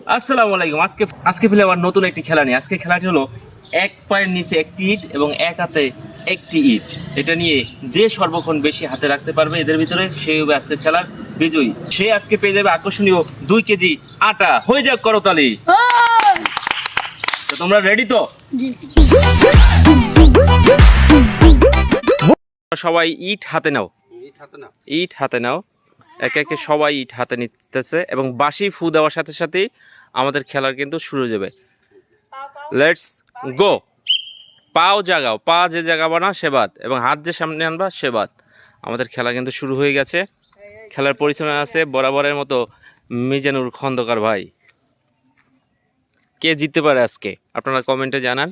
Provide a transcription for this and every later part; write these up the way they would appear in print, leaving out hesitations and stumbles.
আসসালামু আলাইকুম। আজকে ফেলে আবার নতুন একটি খেলা নিয়ে। আজকে খেলাটি হলো এক পায়ের নিচে একটি ইট এবং এক হাতে একটি ইট। এটা নিয়ে যে সর্বক্ষণ বেশি হাতে রাখতে পারবে এদের ভিতরে সেই হবে আজকে খেলার বিজয়ী। সে আজকে পেয়ে যাবে আকর্ষণীয় 2 কেজি আটা। হয়ে যাক করতালি। তো তোমরা রেডি তো? সবাই ইট হাতে নাও, ইট হাতে নাও। একে একে সবাই ইট হাতে নিতেছে এবং বাঁশি ফু দেওয়ার সাথে সাথেই আমাদের খেলার কিন্তু শুরু হয়ে যাবে। Let's go. পাও জাগাও, পা যে জাগাবো না সে বাদ এবং হাত যে সামনে আনবা সে বাদ। আমাদের খেলা কিন্তু শুরু হয়ে গেছে। খেলার পরিচালনা আছে বরাবরের মতো মিজানুর খন্দকার ভাই। কে জিততে পারে আজকে আপনারা কমেন্টে জানান।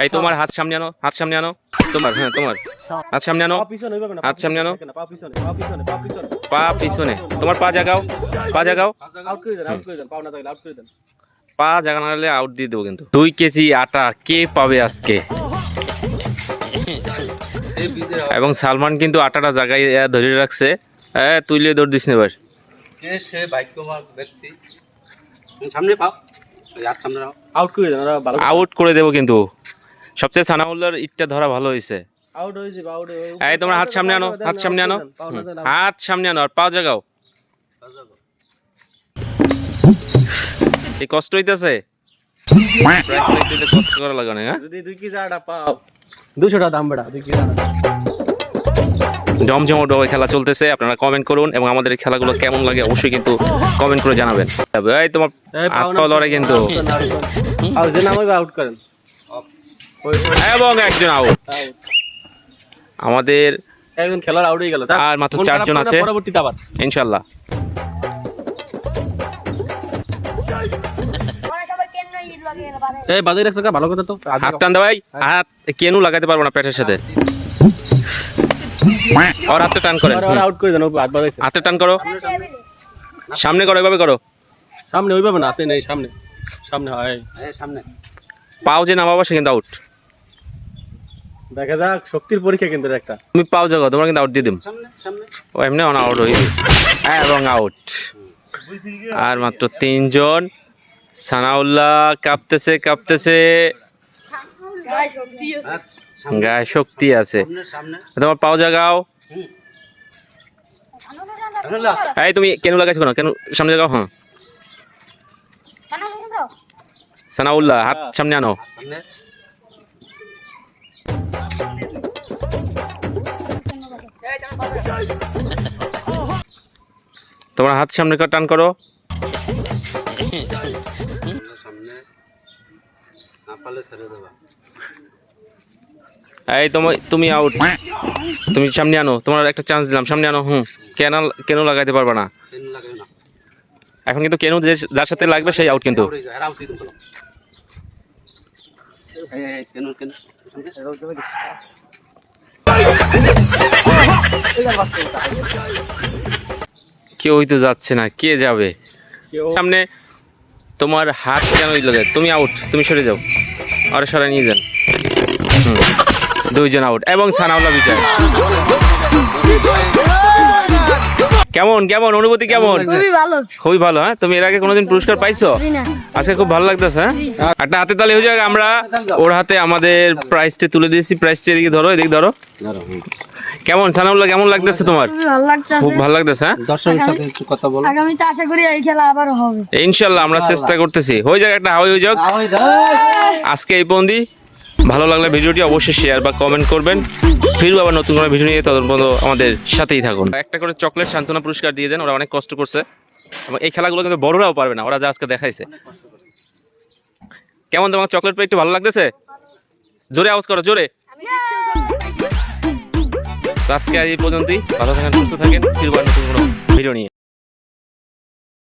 এই তোমার হাত সামনে আনো, হাত সামনে আনো। তোমার তোমার হাত সামনে আনো, হাত সামনে আনো। পা পিছনে, তোমার পা জাগাও, পা জাগাও। পা জাগানো হলে আউট দিয়ে দেবো কিন্তু। 2 কেজি আটা কে পাবে আজকে? এবং সালমান কিন্তু আটাটা জায়গায় ধরে রাখছে। তুইলে দৌড় দিস না এবার। আউট করে দেবো কিন্তু। সবচেয়ে সানাউল্লাহর ইটটা ধরা ভালো হয়েছে। এই তোমার হাত সামনে আনো, হাত সামনে আনো, হাত সামনে আনো আর পা জাগাও। এই কষ্ট হইতেছে, কষ্ট করা লাগে না। জমজমাট খেলা চলতেছে। আপনারা কমেন্ট করুন এবং আমাদের এই খেলাগুলো কেমন লাগে অবশ্যই কিন্তু কমেন্ট করে জানাবেন। এই তোমার লড়াই কিন্তু এবং একজন আউট। আমাদের একজন খেলার আউট হয়ে গেল আর মাত্র 4 জন আছে পরবর্তীতে আবার ইনশাআল্লাহ। এই বাজাই রাখছো ভালো কথা তো। হাত টান দে ভাই, হাত কেন লাগাতে পারবো না পেটের সাথে। আর হাতটা টান করেন, আউট করে দেন। হাত বাজাইছে, হাতটা টান করো, সামনে করো, এভাবে করো। সামনে ওইভাবে না, হাতে নেই, সামনে সামনে হয়, সামনে পাও যে নামাবো সে কিন্তু আউট। দেখা যাক, শক্তির পরীক্ষা কিন্তু একটা। তুমি পাও জাগো, তোমার কিন্তু আউট দিয়ে দিম। ও এমনি অন আউট হইবে এবং আউট। আর মাত্র 3 জন। সানাউল্লাহ কাঁপতেছে কাঁপতেছে, গায়ে শক্তি আছে। তোমার পাও জাগাও। এই তুমি কেন লাগাইছো না? কেন সামনে জাগাও। হ্যাঁ সানাউল্লাহ হাত সামনে আনো। তোমার হাত সামনে টান করো। এই তুমি আউট। তুমি সামনে আনো, তোমার একটা চান্স দিলাম, সামনে আনো। কেন লাগাইতে পারবা না এখন কিন্তু। কেন যার সাথে লাগবে সেই আউট কিন্তু। কেউই তো যাচ্ছে না, কে যাবে সামনে? তোমার হাত কেন লাগে? তুমি আউট, তুমি সরে যাও, আরে সরে নিয়ে যান। 2 জন আউট এবং সানাউল্লাহ বিজয়। কেমন কেমন অনুভূতি কেমন? খুবই ভালো। হ্যাঁ, তুমি এর আগে কোনোদিন পুরস্কার পাইছো? আজকে খুব ভালো লাগতেছে। হ্যাঁ, একটা হাতে তালি হয়ে যাক। আমরা ওর হাতে আমাদের প্রাইজটা তুলে দিয়েছি। প্রাইজটা এদিকে ধরো, এদিকে ধরো। কেমন সানাউল্লাহ, কেমন লাগতেছে তোমার? খুব ভালো লাগতেছে। হ্যাঁ, দর্শকের সাথে একটু কথা বলো। আগামীতে আশা করি এই খেলা আবার হবে ইনশাআল্লাহ। আমরা চেষ্টা করতেছি। হয়ে যাক, একটা হাওয়াই হয়ে যাক। আজকে এই পর্যন্তই। ভালো লাগলে ভিডিওটি অবশ্যই শেয়ার বা কমেন্ট করবেন। ফিরবো আবার নতুন কোনো ভিডিও নিয়ে, ততক্ষণ আমাদের সাথেই থাকুন। একটা করে চকলেট সান্ত্বনা পুরস্কার দিয়ে দেন, ওরা অনেক কষ্ট করছে এবং এই খেলাগুলো কিন্তু বড়রাও পারবে না, ওরা যা আজকে দেখাইছে। কেমন তোমার চকলেট পেয়ে একটু ভালো লাগতেছে? জোরে আওয়াজ করো, জোরে। আজকে এই পর্যন্তই। ভালো থাকেন, সুস্থ থাকেন। ফিরবো নতুন কোনো ভিডিও নিয়ে।